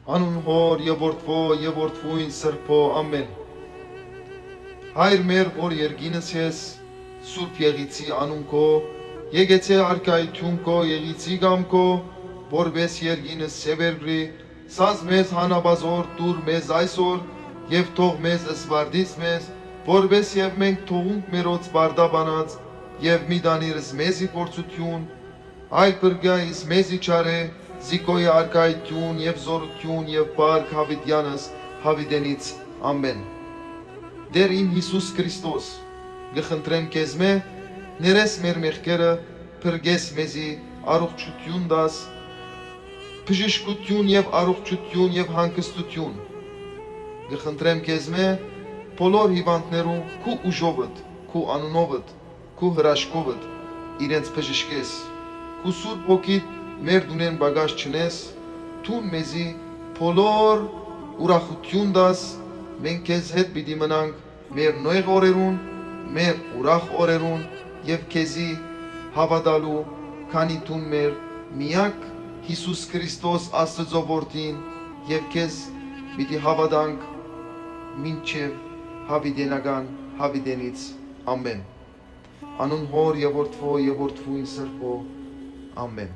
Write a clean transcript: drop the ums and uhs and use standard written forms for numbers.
Անուն հոր եւ որդվո եւ որդվույն սրբո ամեն։ Հայր մեր, որ երկինս ես, Սուրբ Եղիցի անուն քո, եկեցե արքայություն քո Եղիցի գամ քո, որպես երկինս սևերգրի, սազ մեզ հանաբազոր դուր մեզ այսօր, եւ թող մեզ ըսվարդից մեզ, որպես եւ մենք թողունք մերոց բարդաբանած, եւ մի դանիրս մեզի փորձություն, այլ բրգայիս մեզի չարե, զիկոյի արքայություն եւ զորություն եւ բարք հավիտյանս հավիտենից ամեն։ Դեր իմ Հիսուս Քրիստոս, գխնդրեմ քեզ մե, ներես մեր մեղքերը, փրկես մեզի առողջություն դաս, բժշկություն եւ առողջություն եւ հանգստություն։ Գխնդրեմ քեզ մե, բոլոր հիվանդներու քու ուժովդ, քու անունովդ, քու հրաշքովդ, իրենց բժշկես, քու Սուրբ Հոգիդ մեր դունեն բագաշ չնես, թուն մեզի բոլոր ուրախություն դաս, մենք քեզ հետ պիտի մնանք մեր նոյղ օրերուն, մեր ուրախ օրերուն եւ քեզի հավատալու, քանի թուն մեր միակ Հիսուս Քրիստոս Աստծո որդին եւ քեզ պիտի հավատանք մինչեւ հավիտենական հավիտենից ամեն։ Անուն հոր եւ որդվո եւ որդվույն սրբո ամեն։